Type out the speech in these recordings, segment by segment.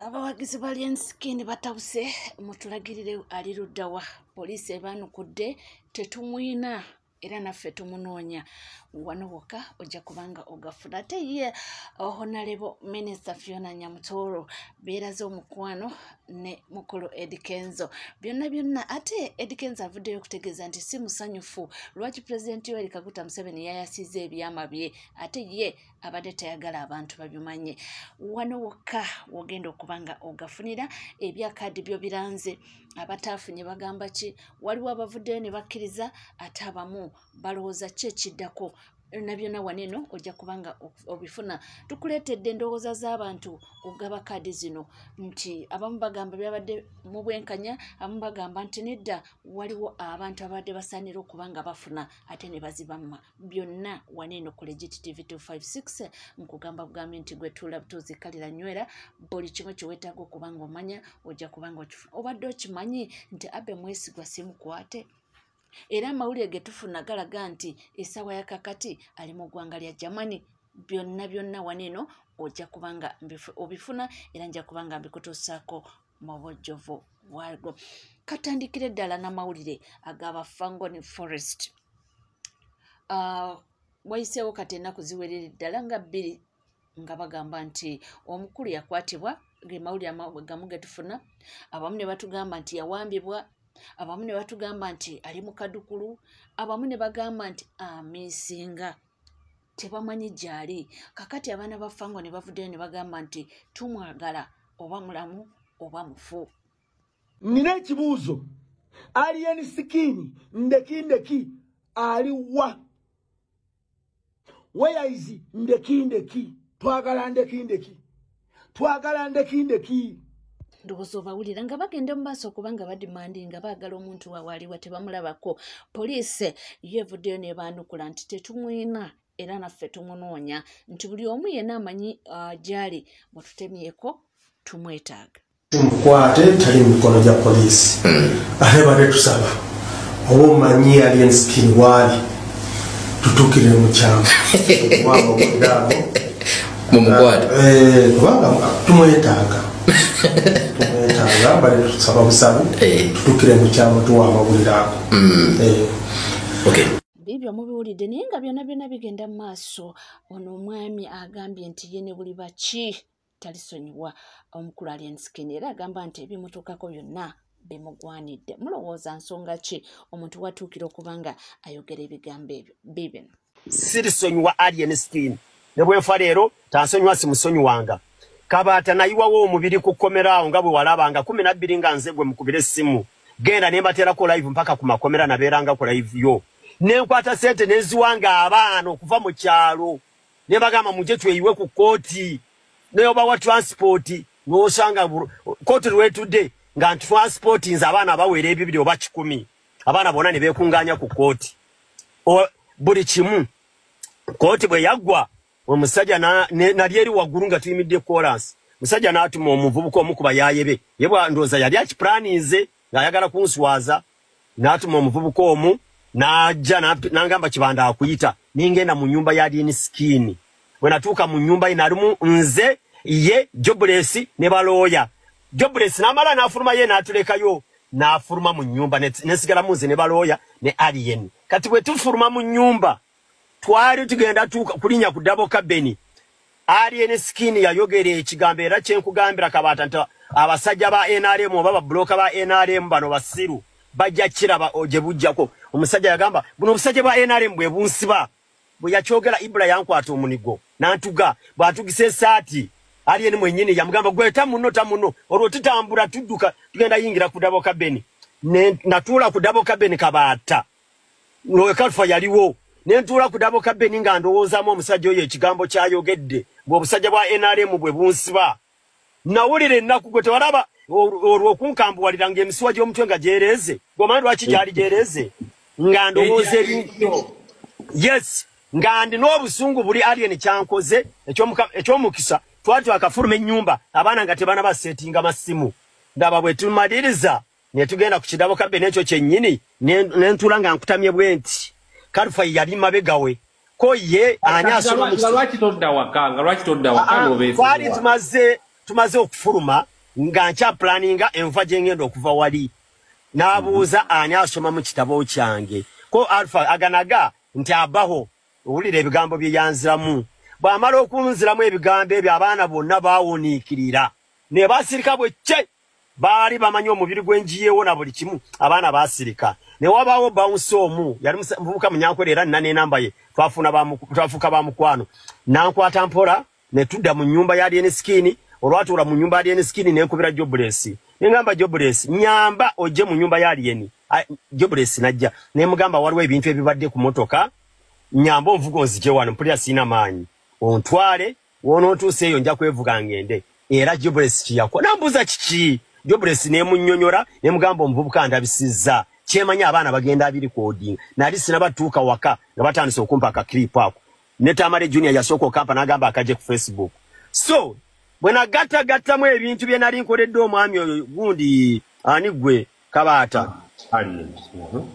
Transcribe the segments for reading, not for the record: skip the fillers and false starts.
Abawagizi ba Lionskin batawuse mutulagirire ali luddawa poliisi ebaanukudde tetumwina era naffe tumunoonya wano wokka ojja kubanga ogafuna ate ye Honorable Minister Fiona Nyamutoro beeraze omukwano ne mukulu Eddie Kenzo byonna ate Eddie Kenzo avuddeyo okutegeeza nti si musanyufu lwaki President Yoweri Kaguta Museveni yayasize ebyama bye ate ye abadde tayagala abantu babimanye wano wokka wogenda okubanga ogafunira ebyakaadi byo biranze abataafunye bagamba ki waliwo abavuddeyo ne bakkiriza ate abamu balowooza ki ekiddako nabyonna waneno ojja kubanga obifuna tukuleetedde endowooza z'abantu okugaba kaadi zino nti abamu bagamba byabadde mu bwenkanya abamu bagamba nti nedda waliwo abantu abadde basaanira okubanga bafuna ate ne bazibamma byonna waneno ku Legit TV 256 nkugamba bugambe nti gwe tuzikalira nywera buli kimu kiweetaaga okubanga omanya ojja kubanga okifuna obadde okimanyi nti Abe Mwesigwa simukwate era amawulire ge tufuna galaga nti essaawa ya kakati ali mu ggwanga lya Germany byonna waneno ojja kubanga obifuna era nja kubanga mbikutuusaako mu bujjuvu bwalwo katandikire ddala n'amawulire agaba Fangoni Forest wayiseewo kati ennaku ziwerere ddala nga 2 nga bagamba nti omukulu yakwatibwa ge mawulire gamu ge tufuna abamu ne batugamba nti yawambibwa abamu ne batugamba nti ali mu kadukulu abamu ne bagamba nti amisinga tebamanyi gyali kakati abaana ba Fango ne bavuddeyo ne bagamba nti tumwagala oba mulamu oba mufu. Nina ekibuuzo Lionskin ndeki ali wa where is ndeki twagala ndeki ndowooza obawulira nga bagenda mu maaso kubanga badimandi nga baagala omuntu wawaaliwa tebamulabako poliisi yevuddeyo nebaanukula nti tetumwina era naffe tumunoonya nti buli omu yenna amanyi gyali mututemyeko tumwetaaga tumukwate tali mu mikono gya poliisi ate bade tusaba oba omanyi Lionskin waali tutuukire mu kyama waba obudaago mumukwate kubanga tumwetaaga bali tusaba busabe tutukire mu kyama tuwa amawulire ago bibyo mubiwulidde naye nga byonna bigenda mu maaso ono omwami agambye nti ye ne buli baki talisonyiwa omukulu Lionskin era agamba nti ebimutuukako byonna bimugwanidde mulowooza nsonga ki omuntu watuukira okubanga ayogera ebigambo ebyo bibino sirisonyiwa Lionskin ne bwefa leero tansonyiwa simusonyiwanga Kabata nayiwawo omubiri kukomerawo nga bwe walabanga 12 nga nze gwe mukubire simu genda ne mbaterako live mpaka ku makomera naberanga ku live yo nenkwata sente neziwanga abaana okuva mu kyalo ne bagamba muje tweyiwe ku kooti ne oba wa transport n'osanga kooti lwetudde nga transport nze abaana bawere ebibiri oba 10 abaana bona ne bekunganya ku kooti buli kimu kooti bwe yaggwa omusajja nali eri waggulu nga tuyimidde chorus musajja n'atuma omuvubuka omukuba yayebe yebwa ndoza yali akiplanize ng'ayagala kunswaza n'atuma omuvubuka omu n'ajja n'angamba kibanda akuyita ningenda mu nyumba ya Lionskin bwe natuuka mu nyumba ye nalimu nze ye Jobless ne balooya Jobless n'amala n'afuluma ye n'atulekayo n'afuluma mu nyumba nesigala munze ne balooya ne Alien kati bwe tufuluma mu nyumba twali tugenda tuuka kulinya ku Double Cabin Lionskin yayogera ekigambo era kyenkugambira Kabata nti abasajja ba NRM oba bloka ba NRM bano basiru bajja kiraba oje bujjako omusajja yagamba buno obusajja ba NRM bwe bunsiba bwe yakyogera Ibra yankwata omunigo nantuga bwatugise saati Alien mwennyini yamugamba gweta muno olwo tutambula tudduka tugenda yingira ku Double Cabin natuula ku Double Cabin Kabata Kalfa yaliwo nentuula ku Double Cabin nga ndowoozamu omusajja oyo ekigambo kyayogedde bw'obusajja bwa NRM bwe bunsiba nawulira ennaku gwe tewalaba olw'okunkambuwalira ng'emisuwa gy'omutwe nga gyereeze gwomanyi lwaki gyali gyereeze nga ndowooza yes nga ndi n'obusungu buli Alien kyankoze ekyomukisa twali twakafuluma ennyumba abaana nga tebana basetinga masimu ndaba bwe tumaliriza ne tugenda ku Double Cabin ekyo kyennyini nentuula nga nkutamye bwenti Kalfa yali mabegawe ko ye anyasoma lwaki todda wakanga obese tumaze okufuluma nga ncha planninga enfa gyengenda okuva wali n'abuuza ani asoma mu kitabo kyange ko Alpha aganaga nti abaho owulira ebigambo bye yanziramu bw'amala okunziramu ebigambo ebyo abaana bonna baawuniikirira ne basirika bwe kye baali bamanyi omubiri gwenjiyeewo na buli kimu abaana basirika ne wabaawo bounce omu yali muvubuka munyankwera era nina n'enamba ye twafuuka ba mukwano nankwata mpola ne tudda mu nnyumba ya Alien Skin olwatuula mu nnyumba ya Alien Skin nenkubira Jobless nengamba Jobless nyamba ojje mu nnyumba ya Alien Jobless najja nemugamba waliwo ebintu ebibadde ku motoka nyamba onvuga onzije wano mpulira sina maanyi ontwale wonootuuse eyo nja kwevuga ngende era Jobless kiyako nambuuza kiki Jobless nemunnyonnyola nemugamba omuvubuka ndabisizza kyemanya abaana bagenda abiri coding nali sinabatuuka waka nga batandise okumpa akakiripu ako ne Tamale Junior yasooka okampa n'agamba akaje ku Facebook so bwe nagattagattamu ebintu bye nali nkoledde omwami oyo gundi ani gwe Kabaata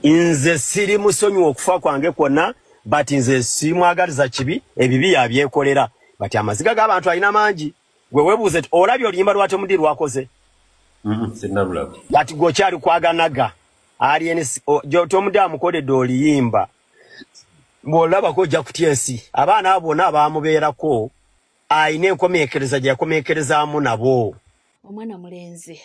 nze siri musonyiwa okufa kwange kwonna but nze simwagaliza kibi ebibi yabyekolera but amaziga g'abantu alina mangi gwe weebuuze olabye oluyimba lwate mudi lwakoze but gwokyali kwaganaga Alien tomudde amukoledde oluyimba bw'olabako ojja kutya ensi abaana abo bonna abaamubeerako ayina enkomeekereza gye yakomeekerezaamu nabo omwana mulenzi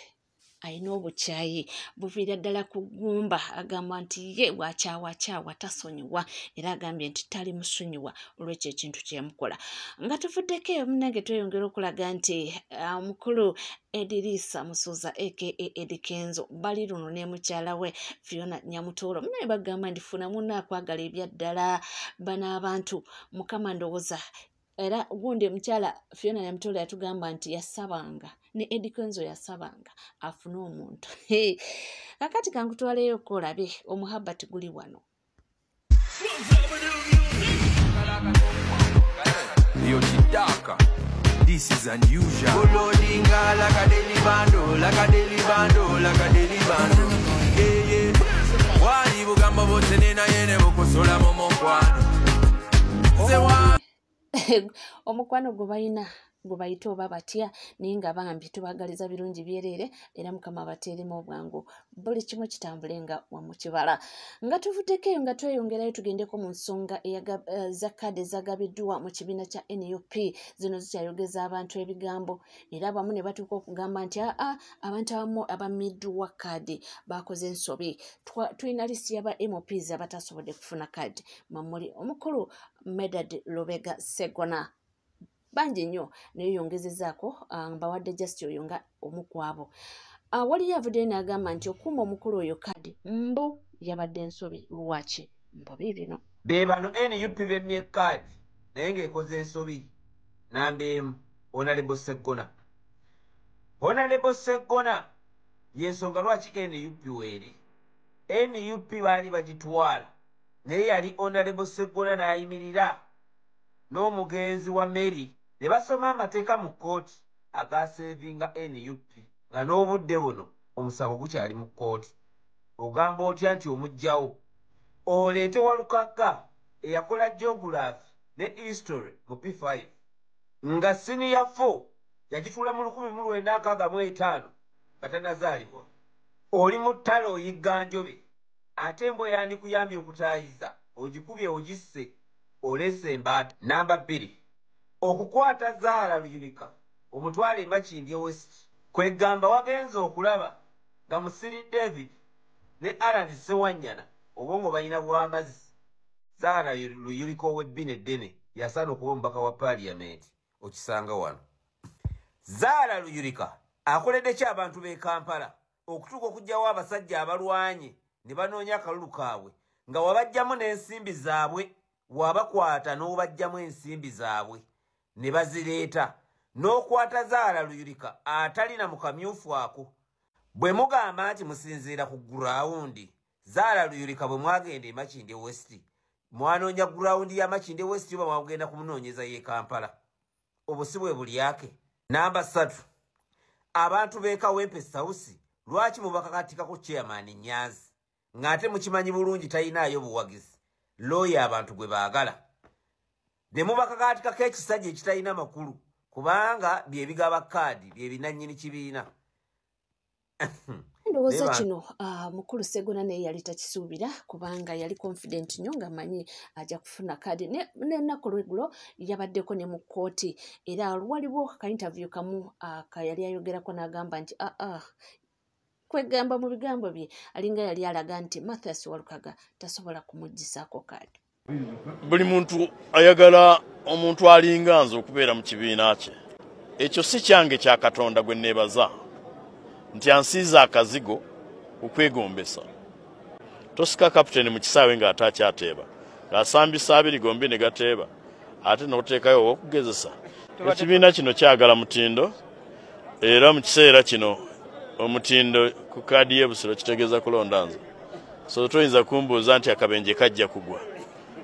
ayina obukyayi buviira ddala kugumba agamba nti ye bw'akyawakyawa tasonyiwa era agambye nti tali musonyiwa olw'ekyo ekintu kyeyamukola nga tuvuddeko eyo munnange tweyongera okulaga nti mukulu Edirisa Musuza aka Eddie Kenzo bali luno ne mukyala we Fiona Nyamutoolo munaye bagamba nti funa munaakwagala ebyaddala bana abantu mukama ndowooza era gundi mukyala Fiona Nyamutoolo yatugamba nti yasabanga ne Eddie Kenzo yasabanga afune omuntu kakati kankutwaleyo kolabe omuhabati guli wano This is unusual. Loadinga like a daily bando, like a daily bando, like a daily bando. Yeah, yeah. Wani bugamba bote nena yene mukosola mu mukwano. Omukwano gwe bayita oba batya naye nga bambi tubagaliza birungi byereere era mukama bateeremu obwangu buli kimu kitambulenga wamu kibala nga tuvuddeko eyo nga tweyongerayo tugendeko mu nsonga za kaadi ezagabiddwa mu kibiina kya NUP zino zikyayogeza abantu ebigambo era abamu ne batuuka okugamba nti abantu abamu abammiddwa kaadi bakoze ensobi tulina listi y'aba MPs abatasobodde kufuna kaadi mamuli omukulu Medad Lubega Segona banji nnyo naye yongezezaako mbawadde just oyo nga omu ku abo wali yavuddeyo n'agamba nti okuuma omukulu oyo kaadi mbu yabadde ensobi lwaki mbubi bino be bano NUP bemmye kaadi naye ng'ekoze ensobi nambeemu Honorable Segona y'ensonga lwaki NUP weeri NUP baali bagitwala naye yali Honorable Segona n'ayimirira n'omugenzi wa Mary ne basoma amateeka mu kkooti agaseevinga NUP nga n'obudde buno omusango gukyali mu kkooti ogamba otya nti omugjawo oleete Walukagga eyakola geography ne history mu P5 nga senior 4 yagituula mu 1965 batanazaalibwa oli mu ttale oyigga njobe ate embwa yandikuyambye okutaayiza ogikubye ogisse olese embaata namba 2 okukwata Zahara Luyirika omutwale Makindye West kwegamba wagenze okulaba nga Musiri David ne Alan Sewanyana obwongo balina bw'amazzi Zahara Luyirika ow'ebbina eddene yasaana okuba omubaka wa paaliyamenti okisanga wano Zahara Luyirika akoledde ki abantu b'e Kampala okutuuka okugyawo abasajja abalwanye ne banoonya akalulu kaabwe nga wabajjamu n'ensimbi zaabwe wabakwata n'obajjamu ensimbi zaabwe ne bazireeta n'okwata Zahara Luyirika atalina mu kamyufu ako bwe mugamba nti musinziira ku gurawundi Zahara Luyirika bwe mwagenda e Makindye West mwanoonya gurawundi ya Makindye West oba mwagenda kumunoonyeza y'e Kampala obusi bwe bulyake namba 3 abantu b'e Kawempe South lwaki mubakakatikako chairman Nyanzi ng'ate mukimanyi bulungi tayinaayo buwagizi looya abantu gwe baagala ne mubakakatikako ekisajja ekitalina makulu kubanga bye bigaba kaadi bye binannyini kibiina ndowooza kino mukulu Sseggona naye yali takisuubira kubanga yali confident nnyo ng'amanyi ajja kufuna kaadi n'ennaku lwegulo yabaddeko ne mu kkooti era waliwo ka interview kamu yali ayogerako n'agamba nti kwegamba mu bigambo bye alinga yali alaga nti Mathias Walukaga tasobola kumuggisaako kaadi. Buli muntu ayagala omuntu alinga nze okubeera mu kibiina kye. Ekyo si kyange kya Katonda gwe neebaza nti ansiiza akazigo okwegombesa. Tosika kapiteni mu kisaawe ng'atakyateeba ng'asambisa abiri gombi ne gateeba ate n'oteekayo okugezesa. Ekibiina kino kyagala mutindo era mu kiseera kino omutindo ku kaadi y'ebusiro kitegeeza kulonda nze. So toyinza kumbuuza nti akabenje kajja kugwa.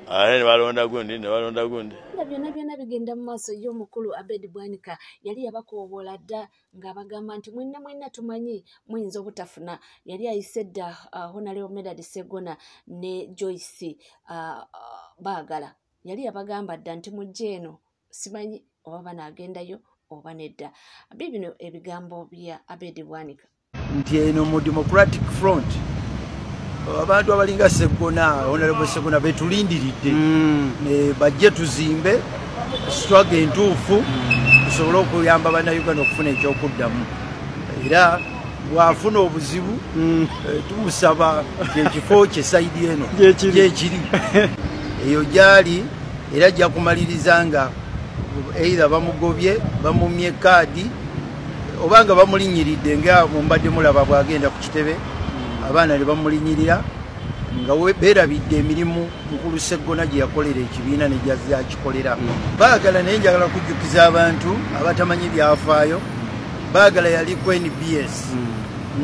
Ne balonda gundi ne balonda gundi. Byonna bigenda mu maaso y'omukulu Abed Bwanika yali yabakoowoola dda ng'abagamba nti mwenna tumanyi muyinza obutafuna. Yali ayise dda Honorable Medard Sseggona ne Joyce Baagala yali yabagamba dda nti mujje eno simanyi oba banaagendayo oba nedda. Bibino ebigambo bya Abed Bwanika nti eno mu Democratic Front abantu abalinga Sseggona Honorable Sseggona betulindiridde ne bajje tuzimbe struggle entuufu tusobole okuyamba bannayuganda okufuna ekyokuddamu era bw'afuna obuzibu tumusaba ekifo kye sayidi eno gyekiri eyo gyali era ajja kumaliriza nga either bamugobye bamumye kaadi obanga bamulinyiridde nga mumbadde mulaba bw'agenda ku kitebe abaana ne bamulinyirira nga beerabidde emirimu mukulu Sseggona gye yakolera ekibiina ne gyakikolera. Baagala naye njagala kujjukiza abantu abatamanyi byafaayo baagala yali ku NBS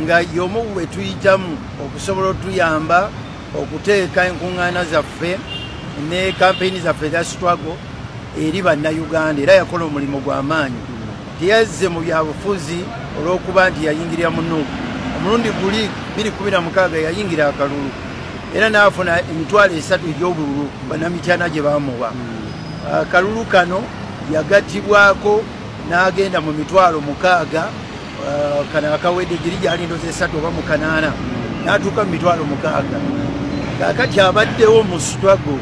nga y'omu bwe tuyitamu okusobola otuyamba okuteeka enkuŋŋaana zaffe ne kampeyini zaffe za struggle eri bannayuganda era yakola omulimu gw'amaanyi. Teyazze mu byabufuzi olw'okuba nti yayingirira mu Nuupu. Omulundi guli 2016 yayingira akalulu era n'afuna emitwalo 3 egy'obululu bannamityana gye bamuwa. Akalulu kano yagattibwako n'agenda mu mitwalo 6 kano akawedde giri gyali ndoze 3 oba mu 8 n'atuuka mu mitwalo 6. Kaakati abaddewo mu struggle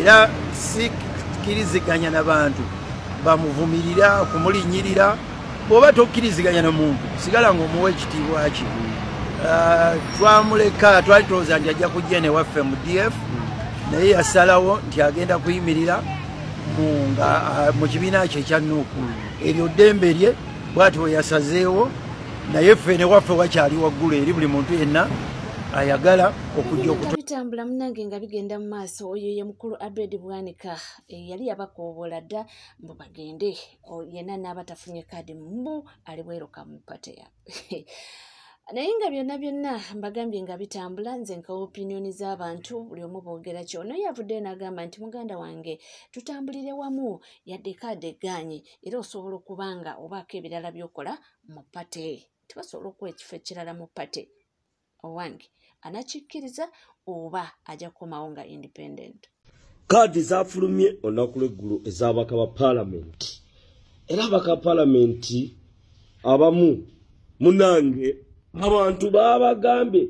era sikkiriziganya n'abantu bamuvumirira kumulinyirira. Bw'oba tokkiriziganya na muntu sigala ng'omuwa ekitiibwa kye. Twamuleka twali tulowooza nti ajja kujja ne waffe mu DF naye yasalawo nti agenda kuyimirira mu kibiina kye ekya Nuupu. Eryo ddembe lye bw'ati bwe yasazeewo naye ffe ne waffe wakyali waggulu eri buli muntu yenna ayagala okujja bitambula munange nga bigenda mu maaso. Oyo ye mukulu Abed Bwanika yali yabakoowoola dda mbu bagende yenna n'abatafunye kaadi mbu ali bweruka mu pate yaabwe. Naye nga byonna mbagambye nga bitambula nze nka opinioni z'abantu buli omu boogera kyono yavuddeyo n'agamba nti muganda wange tutambulire wamu yadde kaadi egaanye era osobola okubanga obaako ebirala by'okola mu pate tibasobola okuwa ekifo ekirala mu pate owange anakikkiriza oba ajja kukomawo nga independent. Kaadi zafulumye olunaku lw'eggulu ez'abaka ba paalamenti era abaka paalamenti abamu munange abantu babagambye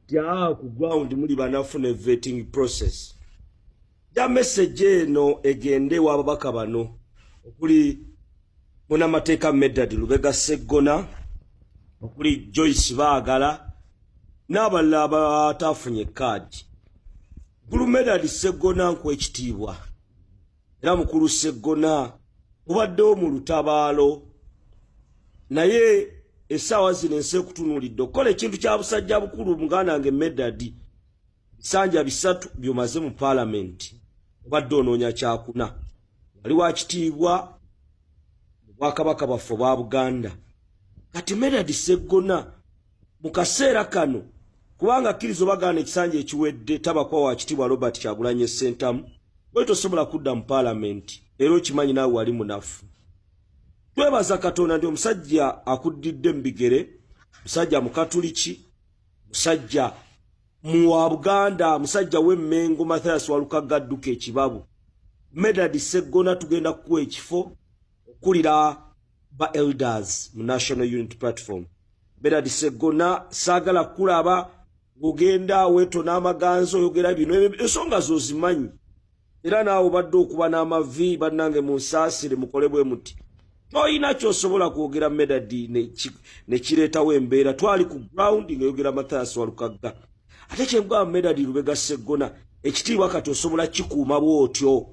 nti ku ground muli banafuna vetting process. Ya message eno egende w'ababaka bano okuli Munnamateeka Medard Lubega Sseggona okuli Joyce Baagala n'abalala abatafunye kaadi. Mukulu Medard Sseggona nkwa ekitiibwa era mukulu Sseggona obaddewo mu lutabaalo naye essaawa zino ensi ekutunuulidde okukola ekintu kya busajja bukulu muganda wange Medard bisanja 3 by'omaze mu paalamenti obadde onoonya kyakuna. Wali wa kitiibwa mu bwakabaka bwaffe bwa Buganda. Kati Medard Sseggona mu kaseera kano kubanga kkirizo bagana ekisanja ekiwedde tabakwa wa kitiibwa Robert Kyagulanyi Ssentamu bwe tosobola kudda mu paalamenti era okimanyi naawe wali munafu. Twebaza Katonda ndi omusajja akuddidde mu bigere, musajja mukatuliki, musajja mu Buganda, musajja w'emmengo Mathias Walukaga adduka ekibabu. Medard Sseggona tugenda kukuwa ekifo okulira ba elders mu National Unity Platform. Medad Segona sagala kulaba ngogenda weto n'amaganzo oyogera bino ensonga zo zimanyi era naawe badde okuba n'amavi bannange munsaasire mukolebwe muti toyina ky'osobola kwogera Medad ne kireetawo embeera twali ku ground ng'eyogera Mathias Walukagga ate kyengamba Medad Lubega Segona ekitiibwa kati osobola kikuuma bw'otyo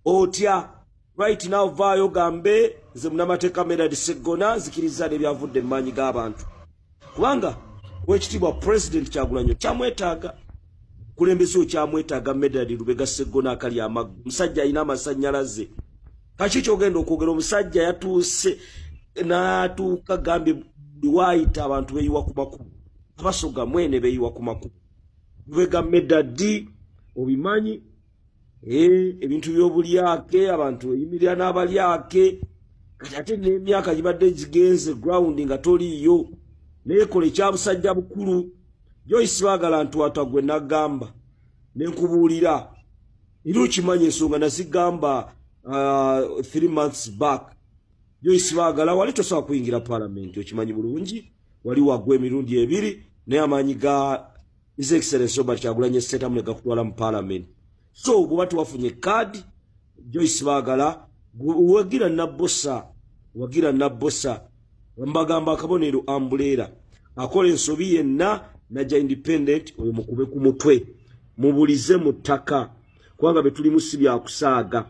otya right now vaayo gambe nze munamateeka Medad Segona nzikiriza n'ebyavudde mu maanyi g'abantu kubanga wekitiibwa president Kyagulanyi kyamwetaaga kulembeze kyamwetaaga Medad Lubega Segona akali amaggu musajja alina amasannyalaze kaki kyogenda okwogera omusajja yatuuse n'atuuka gambye liwaayita abantu beeyiwa ku makubu abasoga mwene beeyiwa ku makubu Lubega Medad obimanyi ebintu by'obulyake abantu eyimirira n'abalyake kati ate n'emyaka gibadde gigenze ground nga toliiyo neekola ekyabusajja bukulu Joyce baagala ntwatwa gwe nagamba nenkubuulira era okimanyi ensonga nazigamba 3 months back Joyce baagala wali tosobola kuyingira parliament okimanyi bulungi wali wagwa emirundi 2 naye amaanyi ga His Excellency Robert Kyagulanyi Ssentamu ne gakutwala mu parliament so bwe bati wafunye kadi Joyce baagala wagira nabbosa mbagamba akabonero ambulera akola ensobi yenna najja independent oyo mukube ku mutwe mubulize mu ttaka kubanga betuli mu sibi akusaaga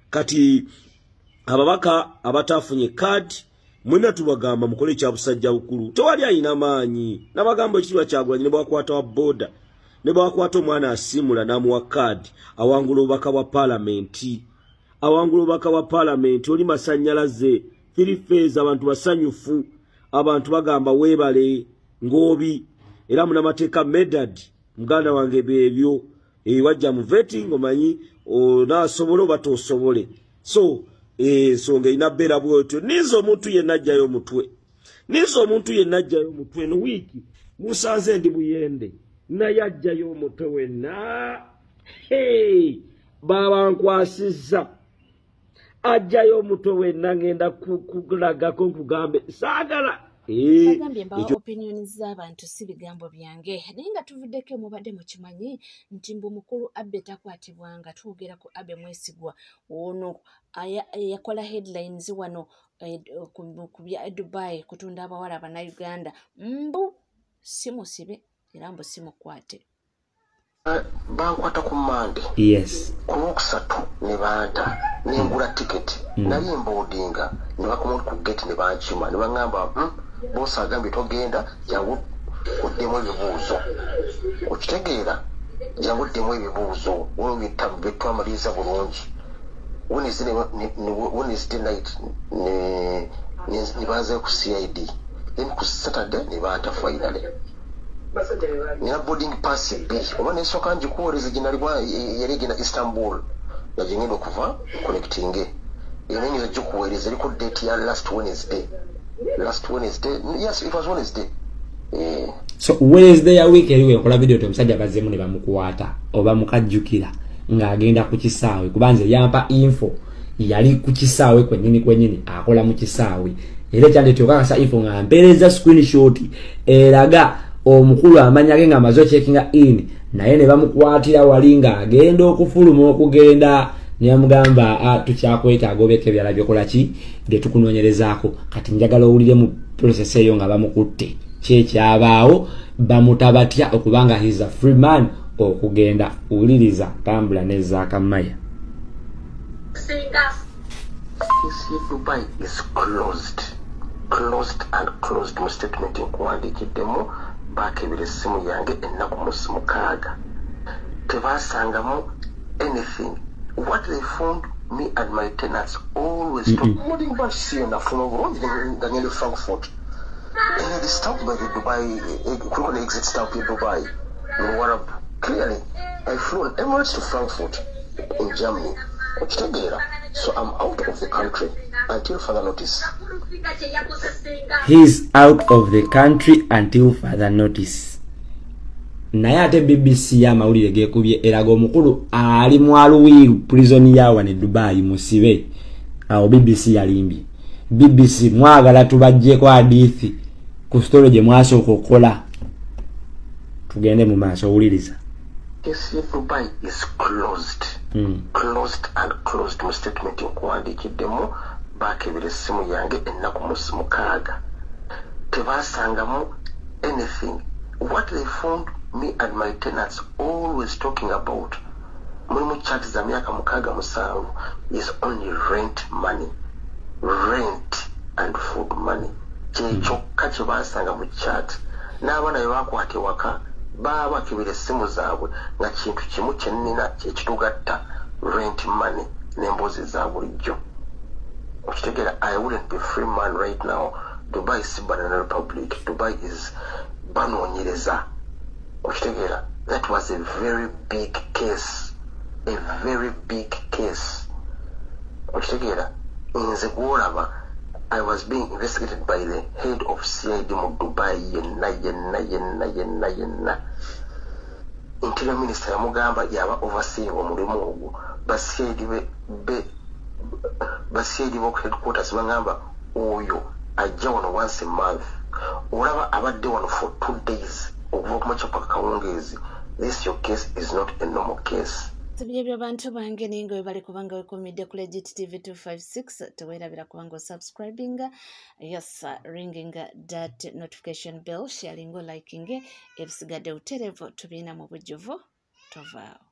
kati ababaka abatafunye kadi mwena tubagamba mukole kya busajja bukulu tewali ayina maanyi nabagamba ekitiibwa Kyagulanyi ne bwakwata wa boda ne bwakwata omwana asimula n'amuwa kadi awangula obubaka bwa palamenti oli masannyalaze 3 phase abantu basanyufu abantu bagamba weebale ngobi era munamateeka Medad muganda wange beebyo wajja mu vetting omanyi onaasobole oba tosobole so ensonga inabeera bwotyo nizo omuntu yenna ajjayo omutwe no wiiki musanze ndi Buyende naye ajjayo omutwe wenna babankwasizza ajjayo omutwe wenna ngenda kulagako nkugambe saagala Agambye mbawa opinioni z'abantu si bigambo byange naye nga tuvuddeko mubadde mukimanyi nti mbu mukulu Abe takwatibwanga twogera ku Abe Mwesigwa ono yakola headlines wano ku bya Dubai kutunda abawala Bannayuganda mbu simusibe era mbu simukwate bankwata ku Mande ku Lwokusatu ne banta nengula tiketi nali emboodinga ne bakoma ku gate ne bankima ne baŋŋamba bosi agambye togenda jangu oddemu ebibuuzo okitegeera jangu oddemu ebibuuzo byetwamaliriza bulungi Wednesday night ne baze ku CID then ku Saturday ne banta finally nina boarding pass B oba nesooka ngikuwooleza gye nalibwa yali egenda Istanbul nga gye ngenda okuva connecting era nyinza gikuweereza eriko date ya last Wednesday yes it was Wednesday so Wednesday ya week eriwe nkola video to omusajja bazzemu ne bamukwata oba mukajjukira ng'agenda ku kisaawe kubanze yampa info yali ku kisaawe kwennyini akola mu kisaawe era kyandete okakasa info nga mpeereza screenshot eraga omukulu amanya ge nga amaze checkinga in naye ne bamukwatira wali nga agenda okufuluma okugenda nyamugamba tukyakwetaaga obeke byala byokola ki bye tukunoonyerezaako kati njagala owulire mu process eyo nga bamukutte kyekyabaawo bamutabatya okubanga he's a free man okugenda uliriza tambula nezaakamaya Dubai is closed mu statement nkuwandiikiddemu baakebera essimu yange ennaku mukaaga tebasangamu anything. What they found, me and my tenants always talk modding back here na from Daniel Frankfurt. And they stopped by the Dubai, quick exit stop in Dubai. Clearly, I flew on Emirates to Frankfurt in Germany. So I'm out of the country until further notice. He's out of the country until further notice. Naye ate BBC ya mawulire gekubye eraga omukulu ali mu Aluwiru prison yawa ne Dubai musibe awo BBC yalimbye BBC mwagala tubajjeko hadithi ku story gye mwasooka okukola tugende mu maaso owuliriza. Yes, Dubai is closed. Closed and closed. Mu statement nkuwandiikiddemu baakebera essimu yange ennaku mukaaga. Tebasangamu anything. What they found me and my tenants always talking about mulimu chat za myaka mukaaga musanvu is only rent money. Rent and food money. Kyekyo kye baasanga mu chat. N'abaana bye baakwata ewaka baba kibire essimu zaabwe nga kintu kimu kye nnina kyekitugatta rent money n'emboozi za bulijjo. Okitegeera, I wouldn't be free man right now. Dubai is Banana Republic. Dubai is banoonyereza. Okitegeera, that was a very big case. A very big case. Okitegeera, nze gwolaba I was being investigated by the head of CID mu Dubai yenna. Interior Minister yamugamba yaba overseeing omulimu ogwo. Ba CID bo headquarters bangamba oyo ajja wano once a month. Olaba abadde wano for 2 days. Okuva kumakya paka kawungeezi. This your case is not a normal case. Byebyo bantu bange ningo ebali kubanga wekomidde ku Legit TV 256 tewerabira kubanga subscribing, yes, ringing that notification bell, sharing, liking, ebisigadde uterevo tubina mu bujjuvu tovaawo.